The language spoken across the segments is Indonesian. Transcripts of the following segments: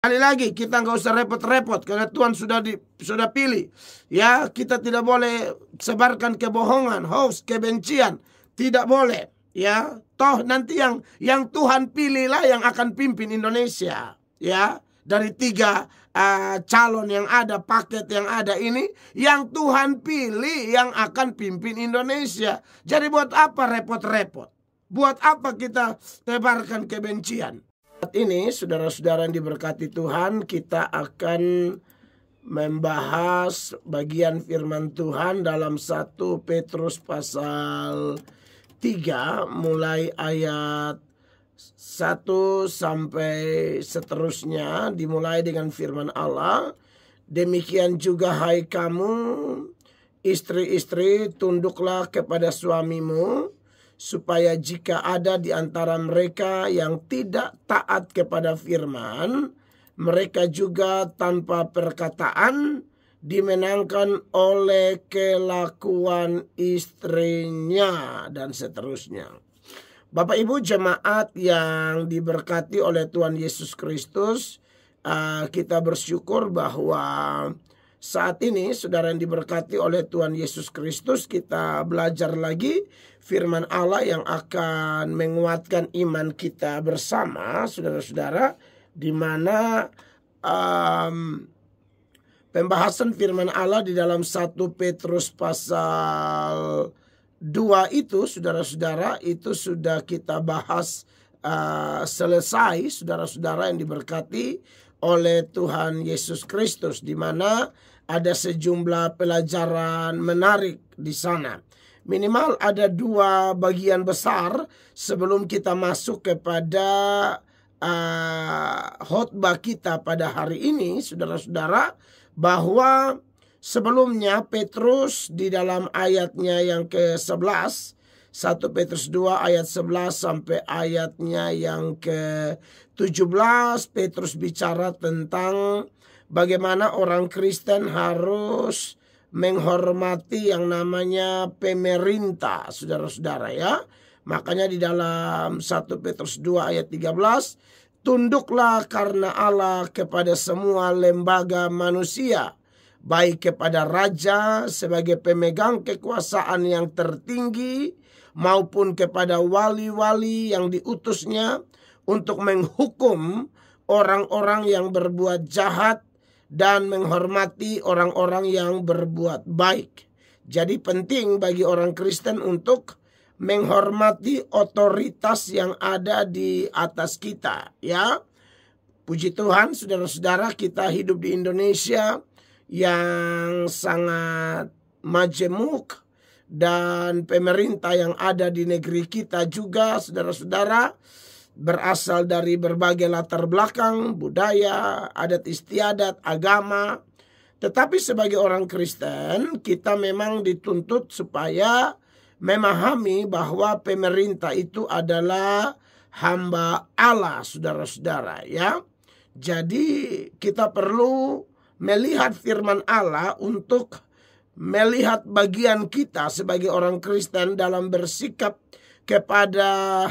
Sekali lagi, kita nggak usah repot-repot karena Tuhan sudah pilih. Ya, kita tidak boleh sebarkan kebohongan, hoax, kebencian. Tidak boleh. Ya, toh nanti yang Tuhan pilihlah yang akan pimpin Indonesia. Ya, dari 3 calon yang ada, paket yang ada ini, yang Tuhan pilih yang akan pimpin Indonesia. Jadi buat apa repot-repot? Buat apa kita tebarkan kebencian? Saat ini, saudara-saudara yang diberkati Tuhan, kita akan membahas bagian firman Tuhan dalam 1 Petrus pasal 3, mulai ayat 1 sampai seterusnya, dimulai dengan firman Allah. Demikian juga hai kamu, istri-istri, tunduklah kepada suamimu, supaya jika ada di antara mereka yang tidak taat kepada firman, mereka juga tanpa perkataan dimenangkan oleh kelakuan istrinya, dan seterusnya. Bapak Ibu jemaat yang diberkati oleh Tuhan Yesus Kristus, kita bersyukur bahwa saat ini saudara yang diberkati oleh Tuhan Yesus Kristus, kita belajar lagi firman Allah yang akan menguatkan iman kita bersama, saudara-saudara, di mana pembahasan firman Allah di dalam 1 Petrus pasal 2 itu, saudara-saudara, itu sudah kita bahas selesai, saudara-saudara yang diberkati oleh Tuhan Yesus Kristus, di mana ada sejumlah pelajaran menarik di sana. Minimal ada 2 bagian besar sebelum kita masuk kepada khotbah kita pada hari ini, saudara-saudara, bahwa sebelumnya Petrus di dalam ayatnya yang ke-11, 1 Petrus 2 ayat 11 sampai ayatnya yang ke-17, Petrus bicara tentang bagaimana orang Kristen harus menghormati yang namanya pemerintah, saudara-saudara ya. Makanya di dalam 1 Petrus 2 ayat 13, tunduklah karena Allah kepada semua lembaga manusia, baik kepada raja sebagai pemegang kekuasaan yang tertinggi, maupun kepada wali-wali yang diutusnya untuk menghukum orang-orang yang berbuat jahat dan menghormati orang-orang yang berbuat baik. Jadi penting bagi orang Kristen untuk menghormati otoritas yang ada di atas kita, ya. Puji Tuhan, saudara-saudara, kita hidup di Indonesia yang sangat majemuk, dan pemerintah yang ada di negeri kita juga, saudara-saudara, berasal dari berbagai latar belakang, budaya, adat istiadat, agama. Tetapi sebagai orang Kristen, kita memang dituntut supaya memahami bahwa pemerintah itu adalah hamba Allah, saudara-saudara, ya. Jadi kita perlu melihat firman Allah untuk melihat bagian kita sebagai orang Kristen dalam bersikap kepada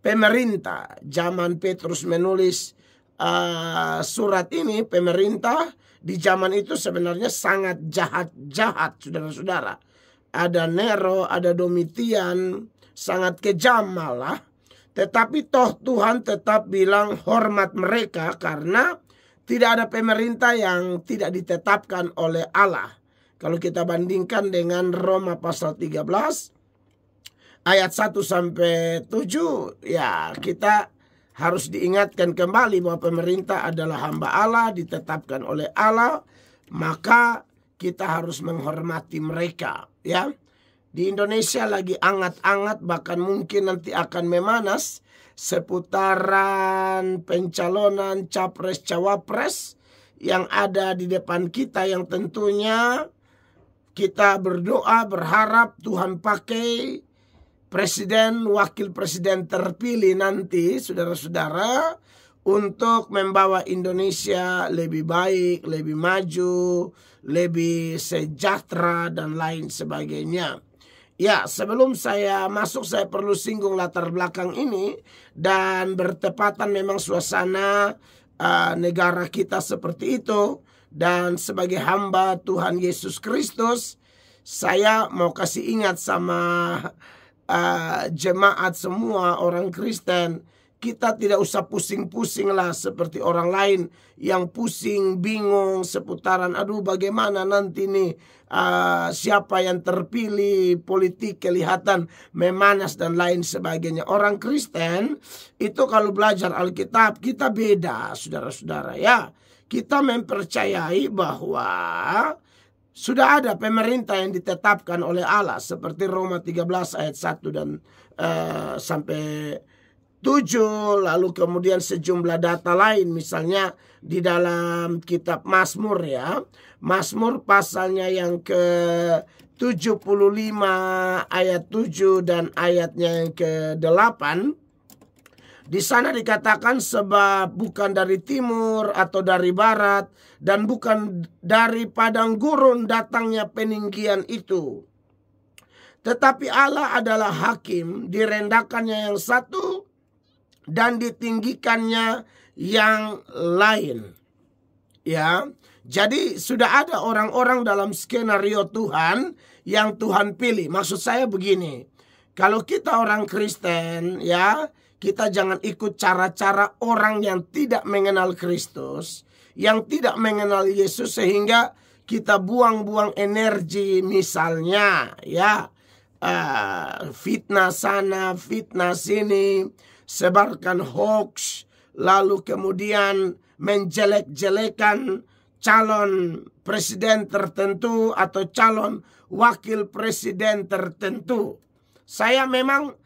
pemerintah. Zaman Petrus menulis surat ini, pemerintah di zaman itu sebenarnya sangat jahat-jahat, saudara-saudara. Ada Nero, ada Domitian, sangat kejam malah. Tetapi toh Tuhan tetap bilang hormat mereka karena tidak ada pemerintah yang tidak ditetapkan oleh Allah. Kalau kita bandingkan dengan Roma pasal 13 ayat 1 sampai 7, ya kita harus diingatkan kembali bahwa pemerintah adalah hamba Allah, ditetapkan oleh Allah, maka kita harus menghormati mereka, ya. Di Indonesia lagi angat-angat, bahkan mungkin nanti akan memanas seputaran pencalonan capres-cawapres yang ada di depan kita, yang tentunya kita berdoa, berharap Tuhan pakai presiden, wakil presiden terpilih nanti, saudara-saudara, untuk membawa Indonesia lebih baik, lebih maju, lebih sejahtera, dan lain sebagainya. Ya, sebelum saya masuk, saya perlu singgung latar belakang ini, dan bertepatan memang suasana negara kita seperti itu. Dan sebagai hamba Tuhan Yesus Kristus, saya mau kasih ingat sama jemaat semua orang Kristen, kita tidak usah pusing-pusing lah seperti orang lain yang pusing, bingung seputaran, aduh bagaimana nanti nih siapa yang terpilih, politik kelihatan memanas dan lain sebagainya. Orang Kristen itu kalau belajar Alkitab kita beda, saudara-saudara ya. Kita mempercayai bahwa sudah ada pemerintah yang ditetapkan oleh Allah seperti Roma 13 ayat 1 dan sampai 7, lalu kemudian sejumlah data lain misalnya di dalam kitab Mazmur ya. Mazmur pasalnya yang ke-75 ayat 7 dan ayatnya yang ke-8. Di sana dikatakan sebab bukan dari timur atau dari barat dan bukan dari padang gurun datangnya peninggian itu. Tetapi Allah adalah hakim, direndahkannya yang satu dan ditinggikannya yang lain. Ya, jadi sudah ada orang-orang dalam skenario Tuhan yang Tuhan pilih. Maksud saya begini, kalau kita orang Kristen ya, kita jangan ikut cara-cara orang yang tidak mengenal Kristus, yang tidak mengenal Yesus sehingga kita buang-buang energi misalnya ya, fitnah sana, fitnah sini, sebarkan hoax, lalu kemudian menjelek-jelekan calon presiden tertentu atau calon wakil presiden tertentu. Saya memang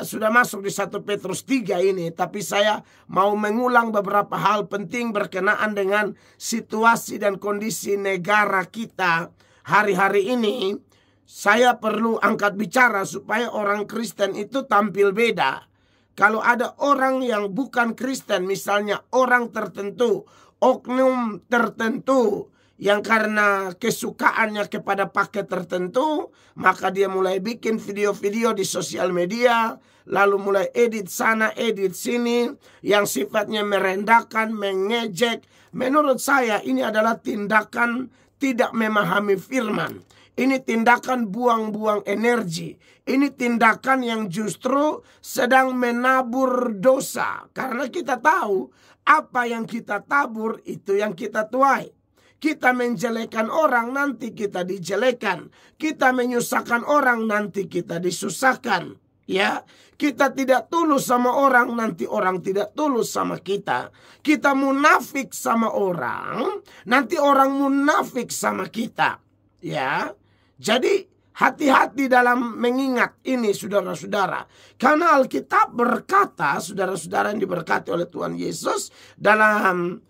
sudah masuk di 1 Petrus 3 ini, tapi saya mau mengulang beberapa hal penting berkenaan dengan situasi dan kondisi negara kita hari-hari ini. Saya perlu angkat bicara supaya orang Kristen itu tampil beda. Kalau ada orang yang bukan Kristen, misalnya orang tertentu, oknum tertentu, yang karena kesukaannya kepada paket tertentu, maka dia mulai bikin video-video di sosial media, lalu mulai edit sana, edit sini, yang sifatnya merendahkan, mengejek. Menurut saya ini adalah tindakan tidak memahami firman. Ini tindakan buang-buang energi. Ini tindakan yang justru sedang menabur dosa. Karena kita tahu apa yang kita tabur itu yang kita tuai. Kita menjelekan orang, nanti kita dijelekan. Kita menyusahkan orang, nanti kita disusahkan. Ya, kita tidak tulus sama orang, nanti orang tidak tulus sama kita. Kita munafik sama orang, nanti orang munafik sama kita. Ya, jadi hati-hati dalam mengingat ini saudara-saudara. Karena Alkitab berkata, saudara-saudara yang diberkati oleh Tuhan Yesus, dalam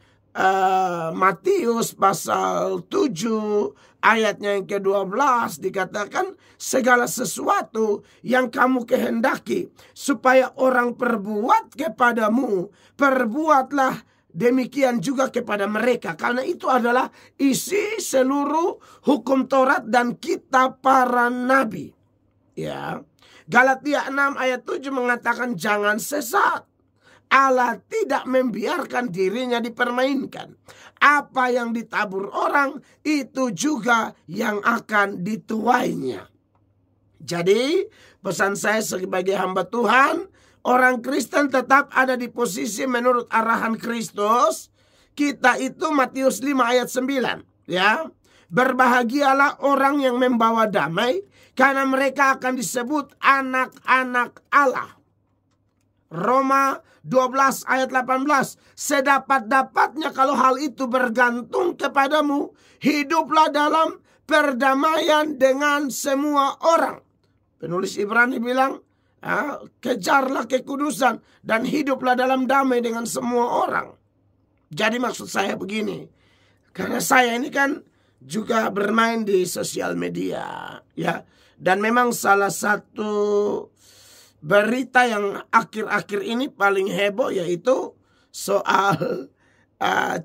Matius pasal 7 ayatnya yang ke-12 dikatakan, segala sesuatu yang kamu kehendaki supaya orang perbuat kepadamu, perbuatlah demikian juga kepada mereka. Karena itu adalah isi seluruh hukum Taurat dan kitab para nabi. Ya, Galatia 6 ayat 7 mengatakan jangan sesat. Allah tidak membiarkan dirinya dipermainkan. Apa yang ditabur orang itu juga yang akan dituainya. Jadi pesan saya sebagai hamba Tuhan, orang Kristen tetap ada di posisi menurut arahan Kristus. Kita itu Matius 5 ayat 9 ya. Berbahagialah orang yang membawa damai, karena mereka akan disebut anak-anak Allah. Roma 12 ayat 18. Sedapat-dapatnya kalau hal itu bergantung kepadamu, hiduplah dalam perdamaian dengan semua orang. Penulis Ibrani bilang, kejarlah kekudusan dan hiduplah dalam damai dengan semua orang. Jadi maksud saya begini, karena saya ini kan juga bermain di sosial media ya, dan memang salah satu berita yang akhir-akhir ini paling heboh yaitu soal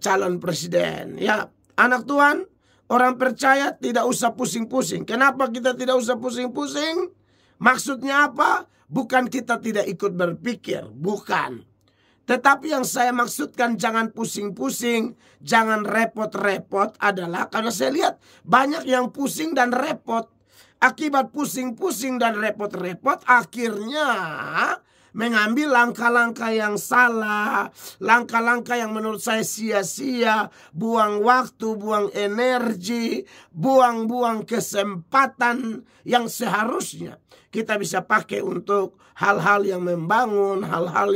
calon presiden. Ya, anak Tuhan, orang percaya tidak usah pusing-pusing. Kenapa kita tidak usah pusing-pusing? Maksudnya apa? Bukan kita tidak ikut berpikir, bukan. Tetapi yang saya maksudkan jangan pusing-pusing, jangan repot-repot adalah karena saya lihat banyak yang pusing dan repot. Akibat pusing-pusing dan repot-repot akhirnya mengambil langkah-langkah yang salah, langkah-langkah yang menurut saya sia-sia, buang waktu, buang energi, buang-buang kesempatan yang seharusnya kita bisa pakai untuk hal-hal yang membangun, hal-hal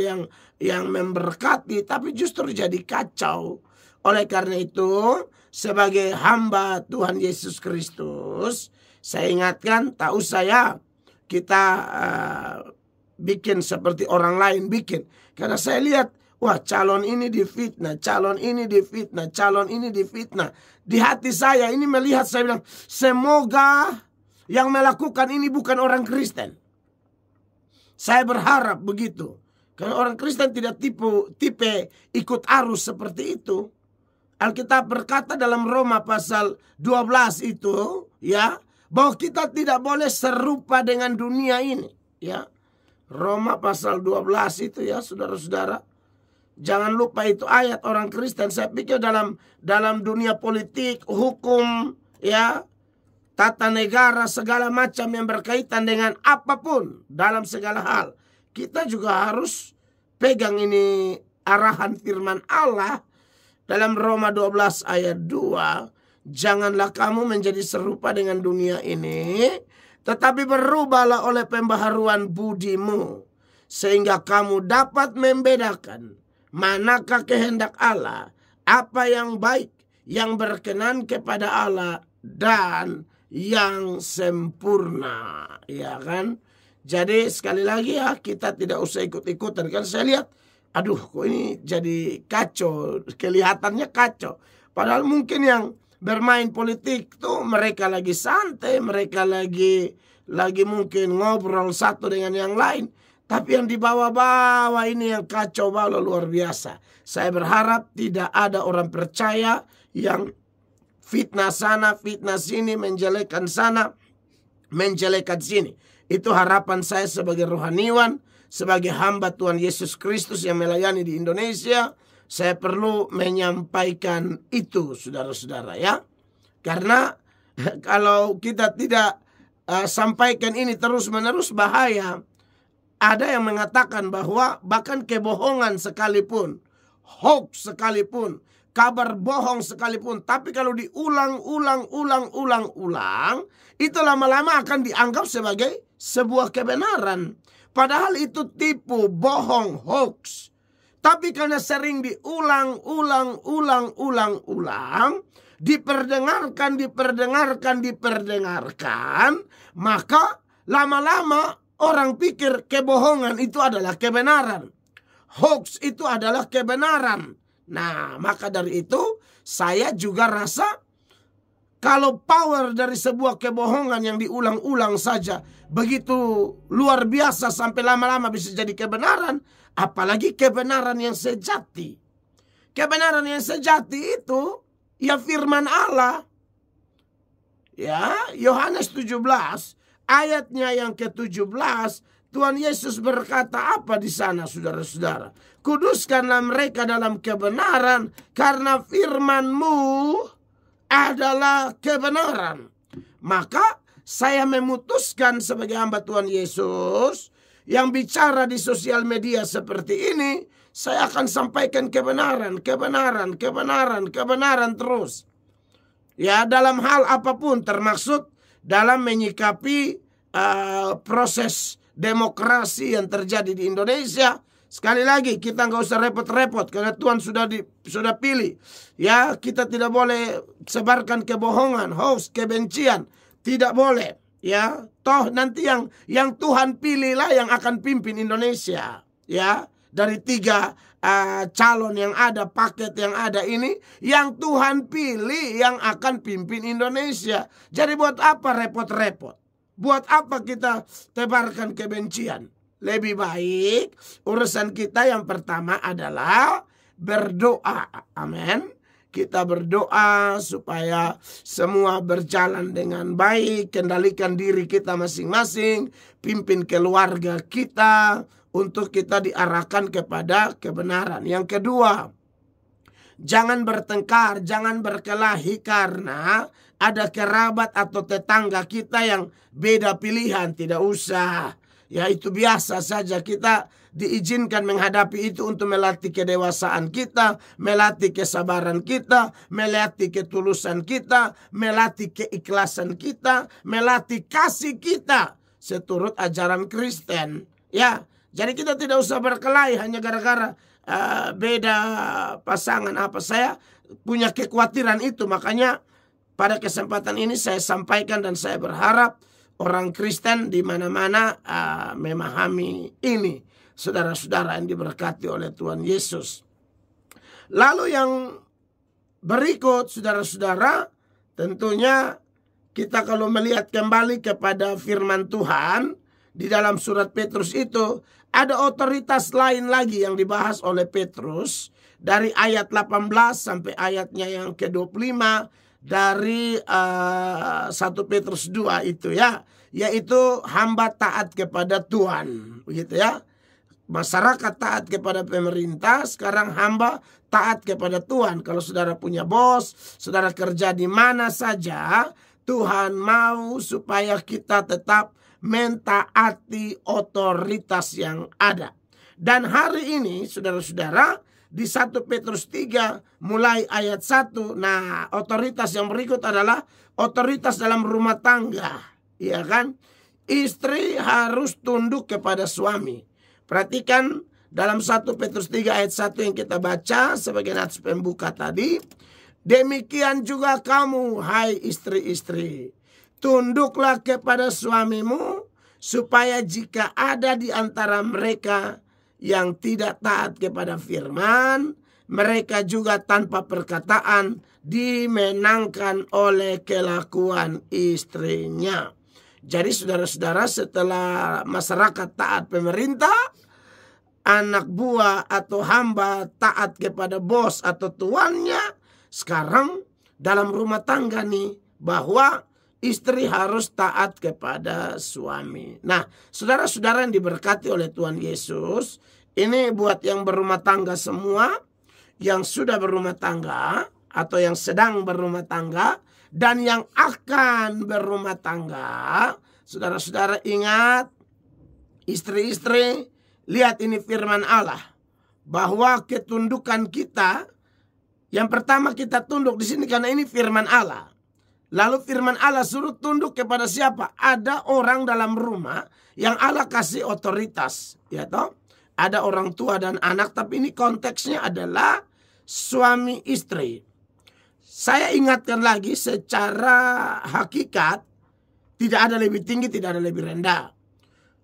yang memberkati, tapi justru jadi kacau. Oleh karena itu, sebagai hamba Tuhan Yesus Kristus, saya ingatkan, tak usah ya kita bikin seperti orang lain bikin. Karena saya lihat, wah calon ini difitnah, calon ini difitnah, calon ini difitnah. Di hati saya ini melihat, saya bilang, semoga yang melakukan ini bukan orang Kristen. Saya berharap begitu. Karena orang Kristen tidak tipe ikut arus seperti itu. Alkitab berkata dalam Roma pasal 12 itu, ya, bahwa kita tidak boleh serupa dengan dunia ini, ya. Roma pasal 12 itu ya, saudara-saudara. Jangan lupa itu ayat orang Kristen. Saya pikir dalam dunia politik, hukum, ya, tata negara, segala macam yang berkaitan dengan apapun dalam segala hal, kita juga harus pegang ini arahan firman Allah dalam Roma 12 ayat 2. Janganlah kamu menjadi serupa dengan dunia ini, tetapi berubahlah oleh pembaharuan budimu, sehingga kamu dapat membedakan manakah kehendak Allah, apa yang baik, yang berkenan kepada Allah, dan yang sempurna, ya kan? Jadi sekali lagi ya, kita tidak usah ikut-ikutan. Kan saya lihat, aduh kok ini jadi kacau, kelihatannya kacau. Padahal mungkin yang bermain politik tuh mereka lagi santai, mereka lagi mungkin ngobrol satu dengan yang lain. Tapi yang di bawah-bawah ini yang kacau balau luar biasa. Saya berharap tidak ada orang percaya yang fitnah sana, fitnah sini, menjelekkan sana, menjelekkan sini. Itu harapan saya sebagai rohaniwan, sebagai hamba Tuhan Yesus Kristus yang melayani di Indonesia. Saya perlu menyampaikan itu, saudara-saudara, ya. Karena kalau kita tidak sampaikan ini terus-menerus, bahaya. Ada yang mengatakan bahwa bahkan kebohongan sekalipun, hoax sekalipun, kabar bohong sekalipun, tapi kalau diulang, itu lama-lama akan dianggap sebagai sebuah kebenaran. Padahal itu tipu, bohong, hoax. Tapi karena sering diulang, diperdengarkan, maka lama-lama orang pikir kebohongan itu adalah kebenaran. Hoax itu adalah kebenaran. Nah, maka dari itu saya juga rasa kalau power dari sebuah kebohongan yang diulang-ulang saja begitu luar biasa sampai lama-lama bisa jadi kebenaran, apalagi kebenaran yang sejati. Kebenaran yang sejati itu ya firman Allah. Ya, Yohanes 17 ayatnya yang ke-17, Tuhan Yesus berkata apa di sana, saudara-saudara? Kuduskanlah mereka dalam kebenaran, karena firman-Mu adalah kebenaran. Maka saya memutuskan sebagai hamba Tuhan Yesus yang bicara di sosial media seperti ini, saya akan sampaikan kebenaran terus. Ya, dalam hal apapun, termasuk dalam menyikapi proses demokrasi yang terjadi di Indonesia. Sekali lagi, kita nggak usah repot-repot karena Tuhan sudah pilih. Ya, kita tidak boleh sebarkan kebohongan, hoax, kebencian, tidak boleh. Ya, toh nanti yang Tuhan pilihlah yang akan pimpin Indonesia. Ya, dari 3 calon yang ada, paket yang ada ini, yang Tuhan pilih yang akan pimpin Indonesia. Jadi buat apa repot-repot? Buat apa kita tebarkan kebencian? Lebih baik urusan kita yang pertama adalah berdoa. Amin. Kita berdoa supaya semua berjalan dengan baik. Kendalikan diri kita masing-masing. Pimpin keluarga kita untuk kita diarahkan kepada kebenaran. Yang kedua, jangan bertengkar, jangan berkelahi karena ada kerabat atau tetangga kita yang beda pilihan. Tidak usah. Ya, itu biasa saja. Kita diizinkan menghadapi itu untuk melatih kedewasaan kita, melatih kesabaran kita, melatih ketulusan kita, melatih keikhlasan kita, melatih kasih kita seturut ajaran Kristen. Ya, jadi kita tidak usah berkelahi hanya gara-gara beda pasangan apa. Saya punya kekhawatiran itu, makanya pada kesempatan ini saya sampaikan dan saya berharap orang Kristen di mana-mana memahami ini, saudara-saudara yang diberkati oleh Tuhan Yesus. Lalu yang berikut, saudara-saudara, tentunya kita kalau melihat kembali kepada firman Tuhan di dalam surat Petrus itu, ada otoritas lain lagi yang dibahas oleh Petrus dari ayat 18 sampai ayatnya yang ke-25 dari 1 Petrus 2 itu ya, yaitu hamba taat kepada Tuhan, begitu ya. Masyarakat taat kepada pemerintah, sekarang hamba taat kepada Tuhan. Kalau saudara punya bos, saudara kerja di mana saja, Tuhan mau supaya kita tetap mentaati otoritas yang ada. Dan hari ini saudara-saudara, di 1 Petrus 3 mulai ayat 1, nah otoritas yang berikut adalah otoritas dalam rumah tangga, ya kan? Istri harus tunduk kepada suami. Perhatikan dalam 1 Petrus 3 ayat 1 yang kita baca sebagai nats pembuka tadi. Demikian juga kamu, hai istri-istri, tunduklah kepada suamimu, supaya jika ada di antara mereka yang tidak taat kepada firman, mereka juga tanpa perkataan dimenangkan oleh kelakuan istrinya. Jadi saudara-saudara, setelah masyarakat taat pemerintah, anak buah atau hamba taat kepada bos atau tuannya, sekarang dalam rumah tangga nih, bahwa istri harus taat kepada suami. Nah, saudara-saudara yang diberkati oleh Tuhan Yesus, ini buat yang berumah tangga semua, yang sudah berumah tangga atau yang sedang berumah tangga, dan yang akan berumah tangga. Saudara-saudara ingat, istri-istri, lihat ini firman Allah, bahwa ketundukan kita, yang pertama kita tunduk di sini karena ini firman Allah. Lalu firman Allah suruh tunduk kepada siapa? Ada orang dalam rumah yang Allah kasih otoritas, ya toh? Ada orang tua dan anak, tapi ini konteksnya adalah suami istri. Saya ingatkan lagi, secara hakikat tidak ada lebih tinggi, tidak ada lebih rendah.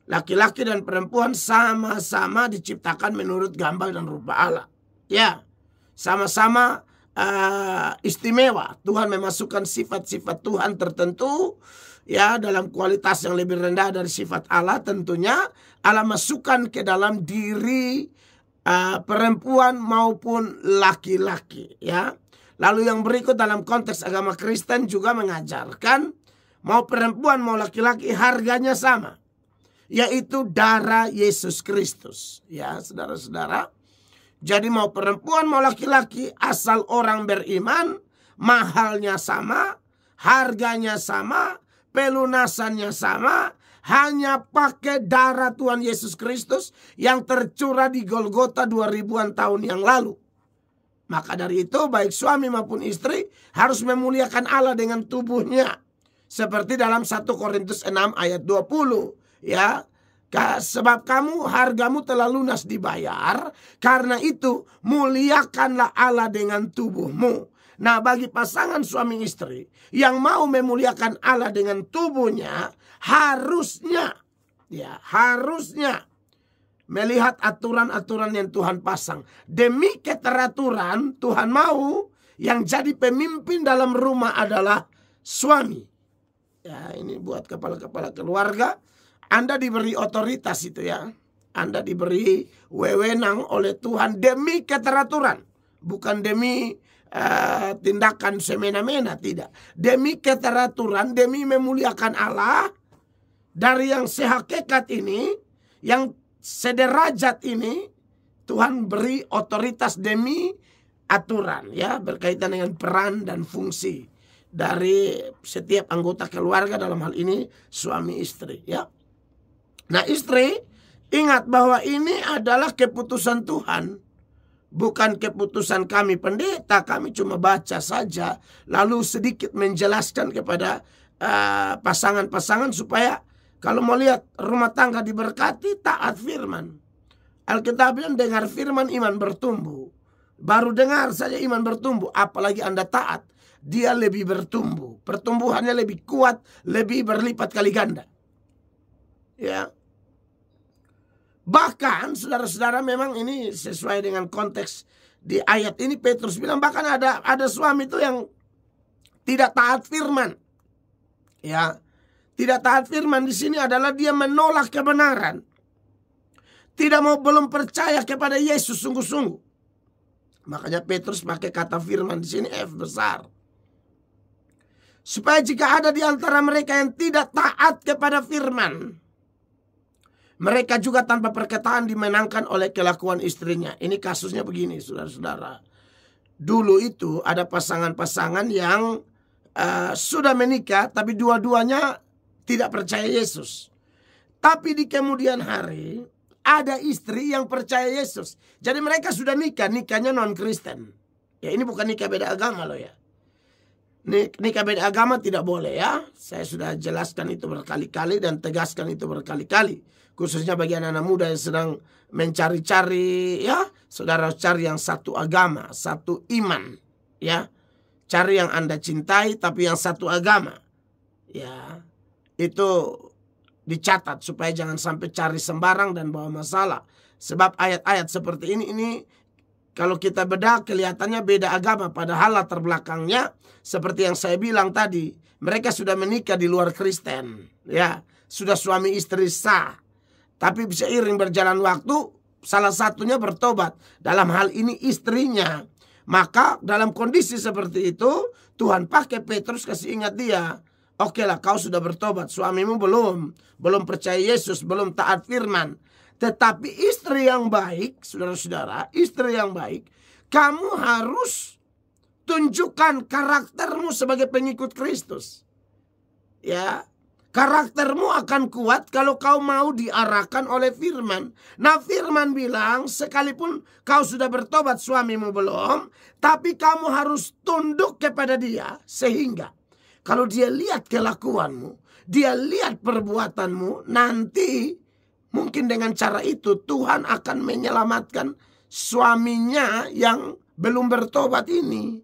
Laki-laki dan perempuan sama-sama diciptakan menurut gambar dan rupa Allah. Ya, sama-sama istimewa. Tuhan memasukkan sifat-sifat Tuhan tertentu ya dalam kualitas yang lebih rendah dari sifat Allah. Tentunya Allah masukkan ke dalam diri perempuan maupun laki-laki ya. Lalu yang berikut dalam konteks agama Kristen juga mengajarkan mau perempuan mau laki-laki harganya sama, yaitu darah Yesus Kristus. Ya, saudara-saudara. Jadi mau perempuan mau laki-laki asal orang beriman, mahalnya sama, harganya sama, pelunasannya sama, hanya pakai darah Tuhan Yesus Kristus yang tercurah di Golgota 2000-an tahun yang lalu. Maka dari itu baik suami maupun istri harus memuliakan Allah dengan tubuhnya. Seperti dalam 1 Korintus 6 ayat 20. Ya, sebab kamu hargamu telah lunas dibayar. Karena itu muliakanlah Allah dengan tubuhmu. Nah, bagi pasangan suami istri yang mau memuliakan Allah dengan tubuhnya, harusnya melihat aturan-aturan yang Tuhan pasang. Demi keteraturan, Tuhan mau yang jadi pemimpin dalam rumah adalah suami. Ya, ini buat kepala-kepala keluarga. Anda diberi otoritas itu ya. Anda diberi wewenang oleh Tuhan demi keteraturan. Bukan demi tindakan semena-mena, tidak. Demi keteraturan, demi memuliakan Allah. Dari yang sehakikat ini, yang sederajat ini Tuhan beri otoritas demi aturan, ya, berkaitan dengan peran dan fungsi dari setiap anggota keluarga, dalam hal ini suami istri, ya. Nah, istri, ingat bahwa ini adalah keputusan Tuhan, bukan keputusan kami pendeta. Kami cuma baca saja, lalu sedikit menjelaskan kepada pasangan-pasangan supaya kalau mau lihat rumah tangga diberkati, taat firman. Alkitab bilang dengar firman iman bertumbuh. Baru dengar saja iman bertumbuh, apalagi Anda taat, dia lebih bertumbuh. Pertumbuhannya lebih kuat, lebih berlipat kali ganda. Ya. Bahkan saudara-saudara, memang ini sesuai dengan konteks di ayat ini. Petrus bilang bahkan ada suami itu yang tidak taat firman. Ya. Tidak taat firman di sini adalah dia menolak kebenaran. Belum percaya kepada Yesus sungguh-sungguh. Makanya Petrus pakai kata firman di sini F besar. Supaya jika ada di antara mereka yang tidak taat kepada firman, mereka juga tanpa perkataan dimenangkan oleh kelakuan istrinya. Ini kasusnya begini, saudara-saudara. Dulu itu ada pasangan-pasangan yang sudah menikah, tapi dua-duanya tidak percaya Yesus. Tapi di kemudian hari ada istri yang percaya Yesus. Jadi mereka sudah nikah, nikahnya non-Kristen. Ya, ini bukan nikah beda agama loh ya. Nikah beda agama tidak boleh ya. Saya sudah jelaskan itu berkali-kali dan tegaskan itu berkali-kali. Khususnya bagi anak-anak muda yang sedang mencari-cari, ya, saudara cari yang satu agama, satu iman, ya. Cari yang Anda cintai tapi yang satu agama. Ya. Itu dicatat supaya jangan sampai cari sembarang dan bawa masalah. Sebab ayat-ayat seperti ini kalau kita bedah kelihatannya beda agama, padahal latar belakangnya seperti yang saya bilang tadi, mereka sudah menikah di luar Kristen, ya, sudah suami istri sah. Tapi seiring berjalan waktu salah satunya bertobat, dalam hal ini istrinya. Maka dalam kondisi seperti itu Tuhan pakai Petrus kasih ingat dia. Oke lah, kau sudah bertobat, suamimu belum percaya Yesus, belum taat firman. Tetapi istri yang baik, saudara-saudara, istri yang baik, kamu harus tunjukkan karaktermu sebagai pengikut Kristus. Ya, karaktermu akan kuat kalau kau mau diarahkan oleh firman. Nah, firman bilang sekalipun kau sudah bertobat, suamimu belum, tapi kamu harus tunduk kepada dia sehingga kalau dia lihat kelakuanmu, dia lihat perbuatanmu, nanti mungkin dengan cara itu Tuhan akan menyelamatkan suaminya yang belum bertobat ini.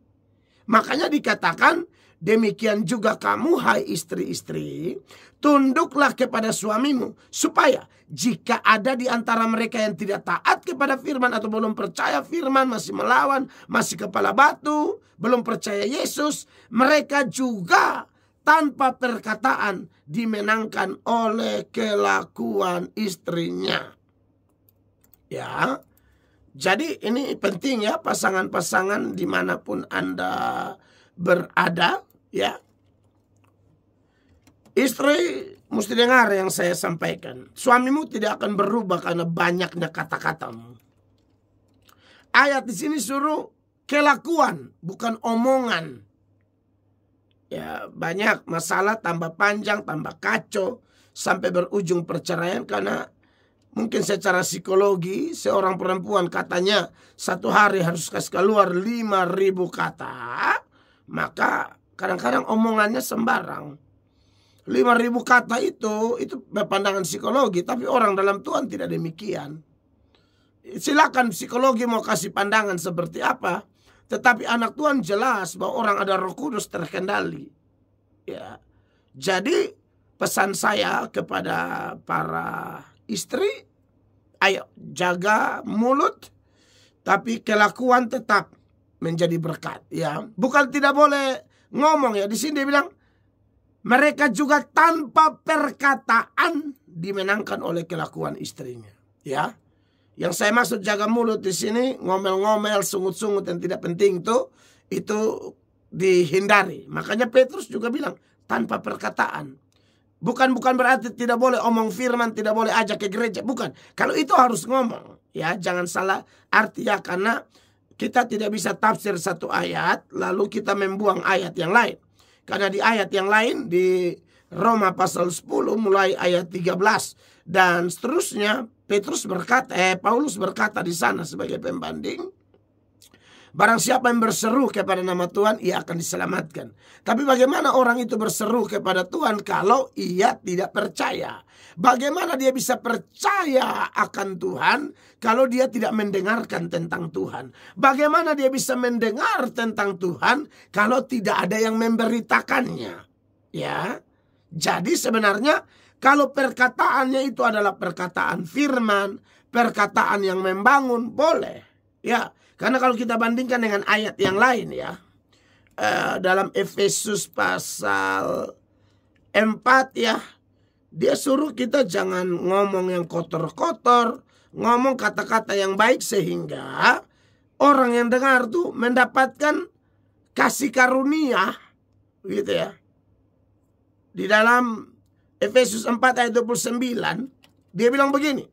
Makanya dikatakan, demikian juga kamu hai istri-istri, tunduklah kepada suamimu. Supaya jika ada di antara mereka yang tidak taat kepada firman atau belum percaya firman, masih melawan, masih kepala batu, belum percaya Yesus, mereka juga tanpa perkataan dimenangkan oleh kelakuan istrinya. Ya, jadi ini penting ya, pasangan-pasangan dimanapun Anda berada, ya. Istri mesti dengar yang saya sampaikan. Suamimu tidak akan berubah karena banyaknya kata-katamu. Ayat di sini suruh kelakuan, bukan omongan. Ya, banyak masalah tambah panjang, tambah kacau, sampai berujung perceraian karena mungkin secara psikologi seorang perempuan katanya satu hari harus kasih keluar 5.000 kata, maka kadang-kadang omongannya sembarang. 5.000 kata itu pandangan psikologi, tapi orang dalam Tuhan tidak demikian. Silakan psikologi mau kasih pandangan seperti apa, tetapi anak Tuhan jelas bahwa orang ada Roh Kudus terkendali. Ya. Jadi pesan saya kepada para istri, ayo jaga mulut, tapi kelakuan tetap menjadi berkat. Ya, bukan tidak boleh ngomong ya. Di sini dia bilang mereka juga tanpa perkataan dimenangkan oleh kelakuan istrinya. Ya, yang saya maksud jaga mulut di sini ngomel-ngomel, sungut-sungut yang tidak penting itu dihindari. Makanya Petrus juga bilang tanpa perkataan. Bukan berarti tidak boleh omong firman, tidak boleh ajak ke gereja. Bukan. Kalau itu harus ngomong. Ya, jangan salah arti ya. Karena kita tidak bisa tafsir satu ayat lalu kita membuang ayat yang lain. Karena di ayat yang lain di Roma pasal 10 mulai ayat 13 dan seterusnya, Paulus berkata di sana sebagai pembanding, barang siapa yang berseru kepada nama Tuhan, ia akan diselamatkan. Tapi bagaimana orang itu berseru kepada Tuhan kalau ia tidak percaya? Bagaimana dia bisa percaya akan Tuhan kalau dia tidak mendengarkan tentang Tuhan? Bagaimana dia bisa mendengar tentang Tuhan kalau tidak ada yang memberitakannya? Ya, jadi sebenarnya kalau perkataannya itu adalah perkataan firman, perkataan yang membangun, boleh. Ya, karena kalau kita bandingkan dengan ayat yang lain ya, dalam Efesus pasal 4 ya, dia suruh kita jangan ngomong yang kotor-kotor, ngomong kata-kata yang baik sehingga orang yang dengar tuh mendapatkan kasih karunia, gitu ya. Di dalam Efesus 4 ayat 29, dia bilang begini.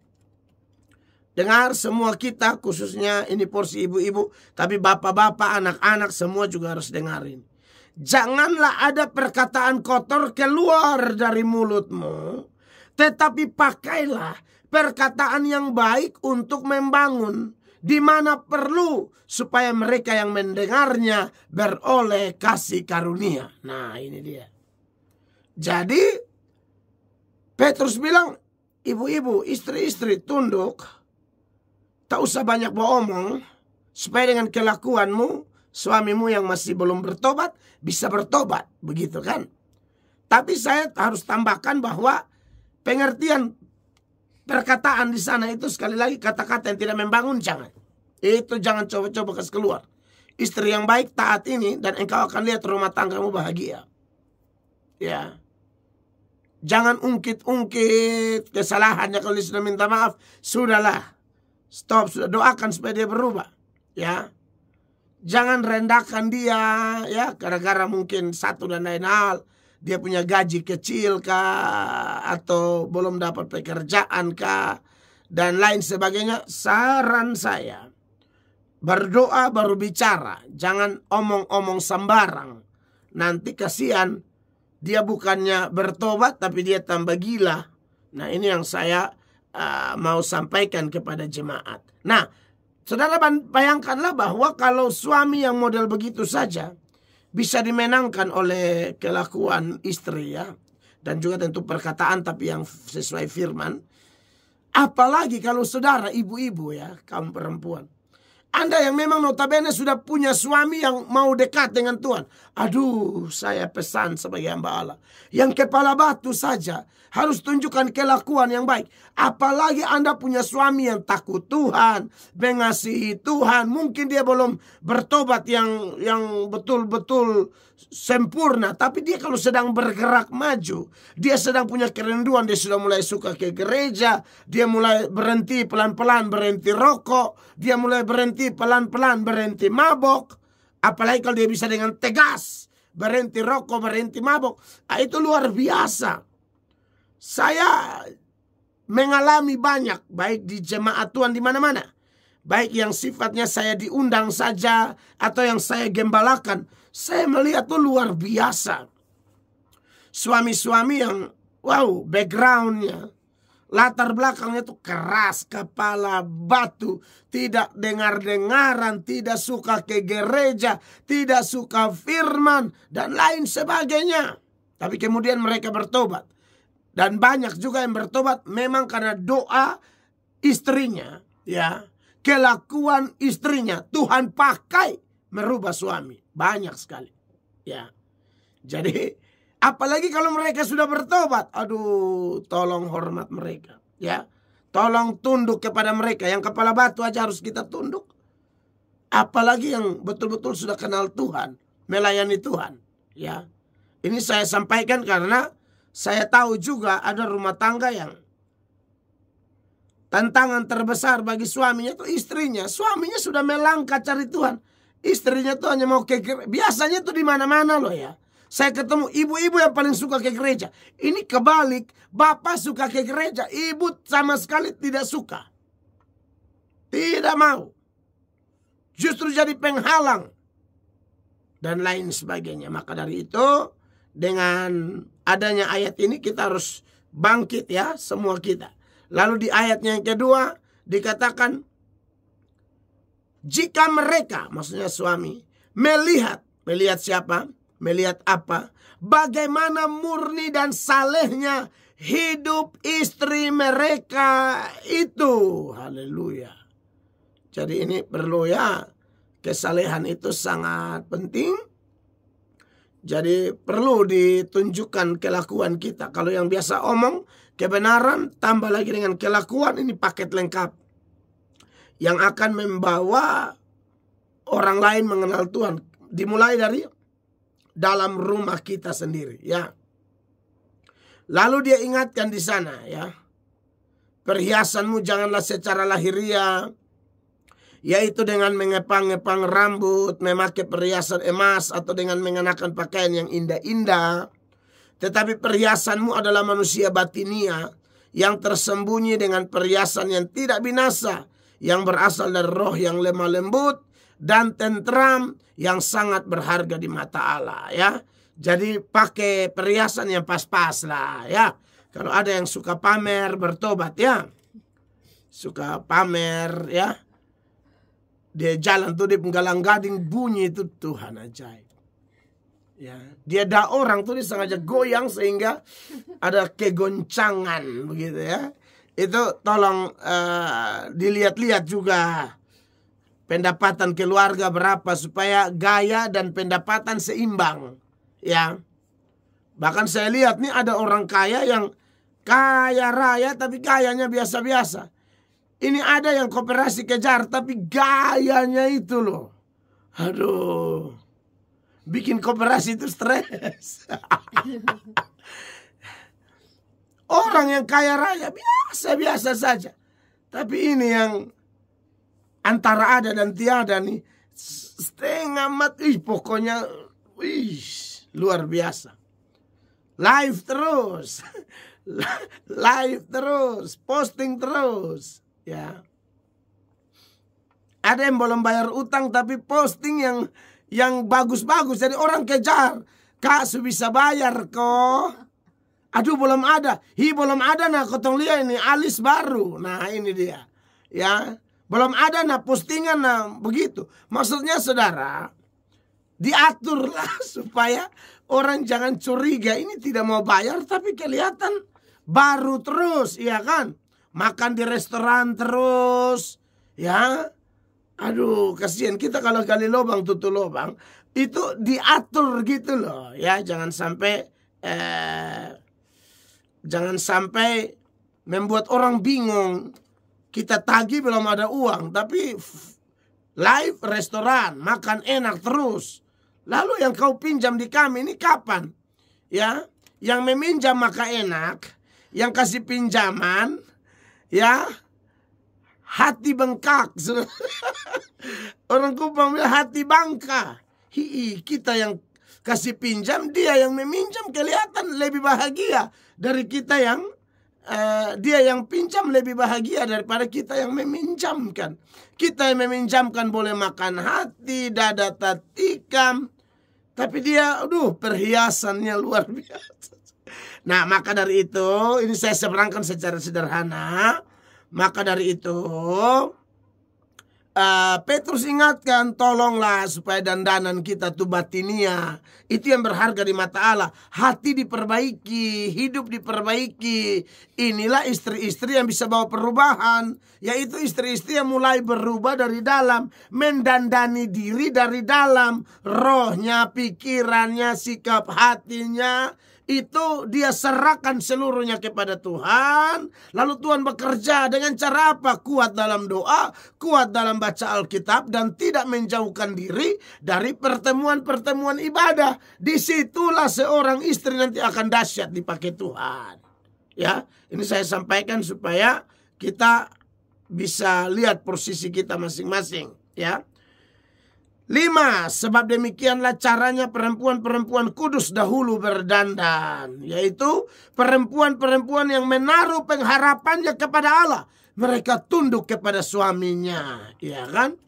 Dengar semua kita, khususnya ini porsi ibu-ibu, tapi bapak-bapak, anak-anak semua juga harus dengarin. Janganlah ada perkataan kotor keluar dari mulutmu, tetapi pakailah perkataan yang baik untuk membangun, di mana perlu, supaya mereka yang mendengarnya beroleh kasih karunia. Nah, ini dia. Jadi Petrus bilang, ibu-ibu, istri-istri tunduk, tak usah banyak beromong, supaya dengan kelakuanmu suamimu yang masih belum bertobat bisa bertobat, begitu kan? Tapi saya harus tambahkan bahwa pengertian perkataan di sana itu sekali lagi kata-kata yang tidak membangun, jangan. Itu jangan coba-coba kasih keluar. Istri yang baik taat ini dan engkau akan lihat rumah tanggamu bahagia. Ya. Jangan ungkit-ungkit kesalahannya kalau dia sudah minta maaf. Sudahlah. Stop, sudah doakan supaya dia berubah. Ya. Jangan rendahkan dia ya, gara-gara mungkin satu dan lain hal. Dia punya gaji kecil kah, atau belum dapat pekerjaan kah, dan lain sebagainya. Saran saya, berdoa baru bicara. Jangan omong-omong sembarang. Nanti kasihan, dia bukannya bertobat tapi dia tambah gila. Nah, ini yang saya mau sampaikan kepada jemaat. Nah, saudara bayangkanlah bahwa kalau suami yang model begitu saja bisa dimenangkan oleh kelakuan istri ya, dan juga tentu perkataan tapi yang sesuai firman. Apalagi kalau saudara ibu-ibu ya, kaum perempuan, Anda yang memang notabene sudah punya suami yang mau dekat dengan Tuhan. Aduh, saya pesan sebagai hamba Allah, yang kepala batu saja harus tunjukkan kelakuan yang baik. Apalagi Anda punya suami yang takut Tuhan, mengasihi Tuhan. Mungkin dia belum bertobat yang betul-betul sempurna, tapi dia kalau sedang bergerak maju, dia sedang punya kerinduan, dia sudah mulai suka ke gereja, dia mulai berhenti pelan-pelan berhenti rokok, dia mulai berhenti pelan-pelan berhenti mabok. Apalagi kalau dia bisa dengan tegas berhenti rokok, berhenti mabok, itu luar biasa. Saya mengalami banyak, baik di jemaat Tuhan di mana-mana, baik yang sifatnya saya diundang saja atau yang saya gembalakan. Saya melihat tuh luar biasa. Suami-suami yang wow, backgroundnya, latar belakangnya tuh keras, kepala batu, tidak dengar-dengaran, tidak suka ke gereja, tidak suka firman, dan lain sebagainya. Tapi kemudian mereka bertobat. Dan banyak juga yang bertobat memang karena doa istrinya, ya, kelakuan istrinya Tuhan pakai merubah suami. Banyak sekali, ya. Jadi apalagi kalau mereka sudah bertobat, aduh, tolong hormat mereka, ya. Tolong tunduk kepada mereka. Yang kepala batu aja harus kita tunduk. Apalagi yang betul-betul sudah kenal Tuhan, melayani Tuhan, ya. Ini saya sampaikan karena saya tahu juga ada rumah tangga yang tantangan terbesar bagi suaminya itu istrinya. Suaminya sudah melangkah cari Tuhan, istrinya tuh hanya mau ke gereja. Biasanya tuh di mana-mana loh ya. Saya ketemu ibu-ibu yang paling suka ke gereja. Ini kebalik, bapak suka ke gereja, ibu sama sekali tidak suka. Tidak mau. Justru jadi penghalang. Dan lain sebagainya. Maka dari itu, dengan adanya ayat ini kita harus bangkit ya, semua kita. Lalu di ayatnya yang kedua, dikatakan, jika mereka, maksudnya suami, melihat siapa? Melihat apa? Bagaimana murni dan salehnya hidup istri mereka itu. Haleluya. Jadi ini perlu ya, kesalehan itu sangat penting. Jadi perlu ditunjukkan kelakuan kita. Kalau yang biasa omong, kebenaran tambah lagi dengan kelakuan, ini paket lengkap. Yang akan membawa orang lain mengenal Tuhan. Dimulai dari dalam rumah kita sendiri ya. Lalu dia ingatkan di sana ya. Perhiasanmu janganlah secara lahiriah, yaitu dengan mengepang-ngepang rambut, memakai perhiasan emas, atau dengan mengenakan pakaian yang indah-indah. Tetapi perhiasanmu adalah manusia batinia, yang tersembunyi dengan perhiasan yang tidak binasa, yang berasal dari roh yang lemah lembut dan tentram, yang sangat berharga di mata Allah ya. Jadi pakai perhiasan yang pas-pas lah ya. Kalau ada yang suka pamer, bertobat ya. Suka pamer ya. Dia jalan tuh di Penggalang Gading, bunyi itu Tuhan ajaib. Ya, dia ada orang tuh dia sengaja goyang sehingga ada kegoncangan begitu ya. Itu tolong dilihat-lihat juga pendapatan keluarga berapa supaya gaya dan pendapatan seimbang ya. Bahkan saya lihat nih ada orang kaya yang kaya raya tapi gayanya biasa-biasa. Ini ada yang koperasi kejar tapi gayanya itu loh. Aduh. Bikin koperasi itu stres. Orang yang kaya raya biasa-biasa saja. Tapi ini yang antara ada dan tiada nih. Setengah mati. Pokoknya luar biasa. Live terus. Live terus. Posting terus. Ya. Ada yang belum bayar utang tapi posting yang bagus-bagus. Jadi orang kejar. Kak, bisa bayar kok. Aduh belum ada. Belum ada nah kotong lihat ini alis baru. Nah ini dia. Ya. Belum ada nah postingan nah begitu. Maksudnya saudara, diaturlah supaya orang jangan curiga ini tidak mau bayar tapi kelihatan baru terus, iya kan? Makan di restoran terus, ya. Aduh, kasihan kita kalau gali lubang tutup lubang. Itu diatur gitu loh, ya. Jangan sampai membuat orang bingung. Kita tagih belum ada uang, tapi live restoran, makan enak terus. Lalu yang kau pinjam di kami ini kapan? Ya, yang meminjam maka enak, yang kasih pinjaman, ya, hati bengkak. Orang Kupang bilang hati bangka. Kita yang kasih pinjam, dia yang meminjam kelihatan lebih bahagia dari kita yang dia yang pinjam lebih bahagia daripada kita yang meminjamkan. Kita yang meminjamkan boleh makan hati, dada tatikam, tapi dia, perhiasannya luar biasa. Nah, maka dari itu, ini saya seberangkan secara sederhana. Maka dari itu, Petrus ingatkan, tolonglah supaya dandanan kita tuh batinia. Itu yang berharga di mata Allah. Hati diperbaiki, hidup diperbaiki. Inilah istri-istri yang bisa bawa perubahan. Yaitu istri-istri yang mulai berubah dari dalam. Mendandani diri dari dalam. Rohnya, pikirannya, sikap hatinya. Itu dia serahkan seluruhnya kepada Tuhan. Lalu Tuhan bekerja dengan cara apa? Kuat dalam doa, kuat dalam baca Alkitab, dan tidak menjauhkan diri dari pertemuan-pertemuan ibadah. Disitulah seorang istri nanti akan dahsyat dipakai Tuhan. Ya, ini saya sampaikan supaya kita bisa lihat posisi kita masing-masing. Ya. 5. Sebab demikianlah caranya perempuan-perempuan kudus dahulu berdandan, yaitu perempuan-perempuan yang menaruh pengharapannya kepada Allah. Mereka tunduk kepada suaminya, ya kan?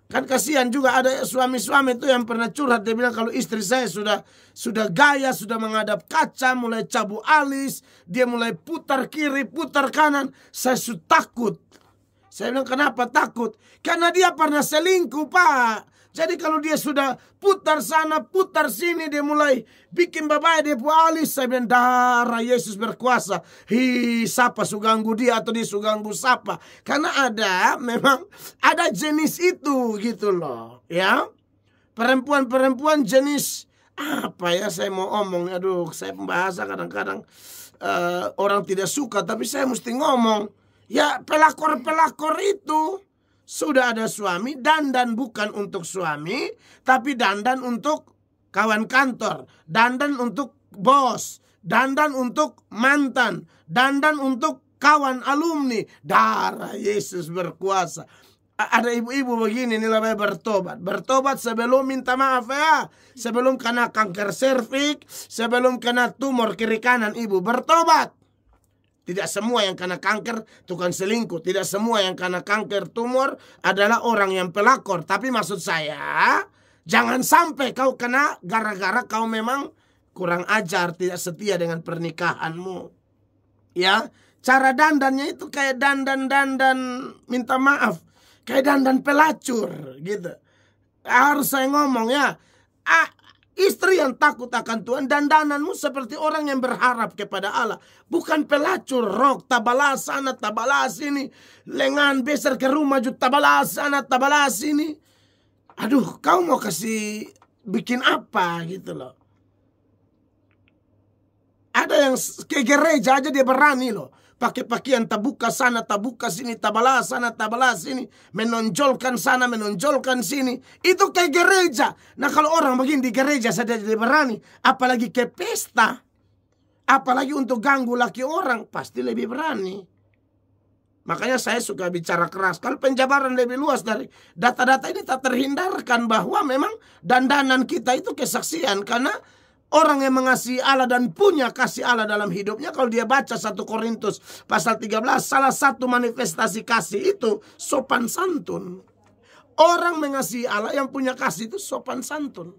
Kan kasihan juga ada suami-suami itu yang pernah curhat. Dia bilang, kalau istri saya sudah gaya, sudah menghadap kaca, mulai cabut alis, dia mulai putar kiri, putar kanan, saya sudah takut. Saya bilang, kenapa takut? Karena dia pernah selingkuh, Pak. Jadi kalau dia sudah putar sana, putar sini, dia mulai bikin babaya dia alis. Saya bilang, darah Yesus berkuasa. Siapa suganggu dia atau dia suganggu siapa? Karena memang ada jenis itu gitu loh. Ya, perempuan-perempuan jenis apa ya, saya mau omong. Aduh, saya pembahasa kadang-kadang orang tidak suka, tapi saya mesti ngomong. Ya, pelakor-pelakor itu sudah ada suami, dandan bukan untuk suami, tapi dandan untuk kawan kantor, dandan untuk bos, dandan untuk mantan, dandan untuk kawan alumni. Darah Yesus berkuasa. Ada ibu-ibu begini nih, namanya bertobat. Bertobat sebelum minta maaf ya. Sebelum kena kanker serviks, sebelum kena tumor kiri kanan, ibu bertobat. Tidak semua yang kena kanker tukang selingkuh. Tidak semua yang kena kanker tumor adalah orang yang pelakor. Tapi maksud saya, jangan sampai kau kena gara-gara kau memang kurang ajar, tidak setia dengan pernikahanmu. Ya, cara dandannya itu kayak dandan minta maaf, kayak dandan pelacur gitu. Harus saya ngomong ya. Istri yang takut akan Tuhan, dandananmu seperti orang yang berharap kepada Allah. Bukan pelacur, rok, tabala sana, tabala sini. Lengan besar ke rumah, tabala sana, tabala sini. Aduh, kau mau kasih bikin apa gitu loh. Ada yang ke gereja aja dia berani loh. Pakai pakaian tabuka sana, tabuka sini, tabala sana, tabala sini. Menonjolkan sana, menonjolkan sini. Itu kayak gereja. Nah kalau orang begini di gereja saja jadi berani. Apalagi ke pesta. Apalagi untuk ganggu laki orang. Pasti lebih berani. Makanya saya suka bicara keras. Kalau penjabaran lebih luas dari data-data ini tak terhindarkan bahwa memang dandanan kita itu kesaksian. Karena orang yang mengasihi Allah dan punya kasih Allah dalam hidupnya, kalau dia baca 1 Korintus pasal 13, salah satu manifestasi kasih itu sopan santun. Orang mengasihi Allah yang punya kasih itu sopan santun.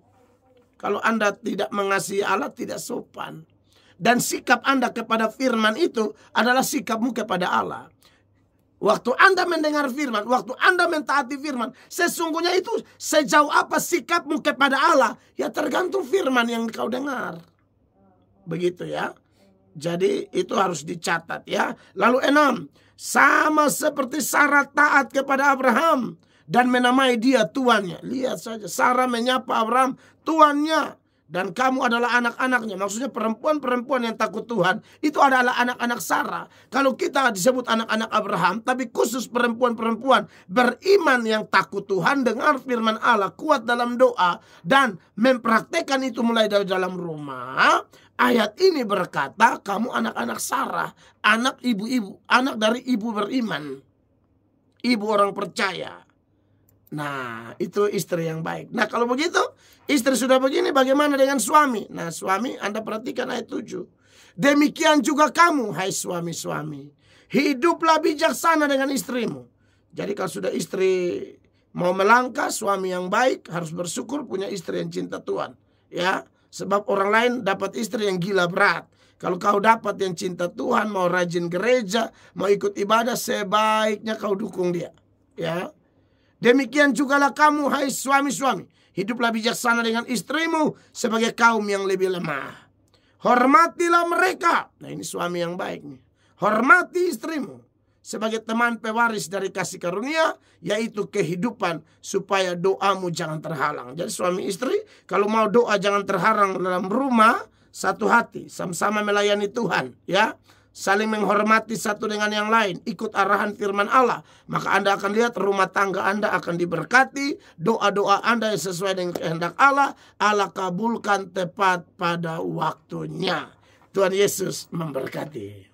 Kalau Anda tidak mengasihi Allah, tidak sopan. Dan sikap Anda kepada firman itu adalah sikapmu kepada Allah. Waktu Anda mendengar firman, waktu Anda mentaati firman, sesungguhnya itu sejauh apa sikapmu kepada Allah, ya tergantung firman yang kau dengar. Begitu ya. Jadi itu harus dicatat ya. Lalu 6, sama seperti Sarah taat kepada Abraham dan menamai dia tuannya. Lihat saja, Sarah menyapa Abraham tuannya. Dan kamu adalah anak-anaknya. Maksudnya perempuan-perempuan yang takut Tuhan itu adalah anak-anak Sarah. Kalau kita disebut anak-anak Abraham, tapi khusus perempuan-perempuan beriman yang takut Tuhan, dengar firman Allah, kuat dalam doa, dan mempraktekkan itu mulai dari dalam rumah. Ayat ini berkata, kamu anak-anak Sarah, anak ibu-ibu, anak dari ibu beriman, ibu orang percaya. Nah, itu istri yang baik. Nah, kalau begitu, istri sudah begini, bagaimana dengan suami? Nah, suami, Anda perhatikan ayat 7. Demikian juga kamu, hai suami-suami. Hiduplah bijaksana dengan istrimu. Jadi kalau sudah istri mau melangkah, suami yang baik harus bersyukur punya istri yang cinta Tuhan. Ya, sebab orang lain dapat istri yang gila berat. Kalau kau dapat yang cinta Tuhan, mau rajin gereja, mau ikut ibadah, sebaiknya kau dukung dia. Ya. Demikian jugalah kamu, hai suami-suami. Hiduplah bijaksana dengan istrimu sebagai kaum yang lebih lemah. Hormatilah mereka. Nah, ini suami yang baik nih. Hormati istrimu sebagai teman pewaris dari kasih karunia, yaitu kehidupan, supaya doamu jangan terhalang. Jadi suami istri, kalau mau doa jangan terhalang dalam rumah, satu hati, sama-sama melayani Tuhan. Ya, saling menghormati satu dengan yang lain, ikut arahan firman Allah, maka Anda akan lihat rumah tangga Anda akan diberkati, doa-doa Anda yang sesuai dengan kehendak Allah, Allah kabulkan tepat pada waktunya. Tuhan Yesus memberkati.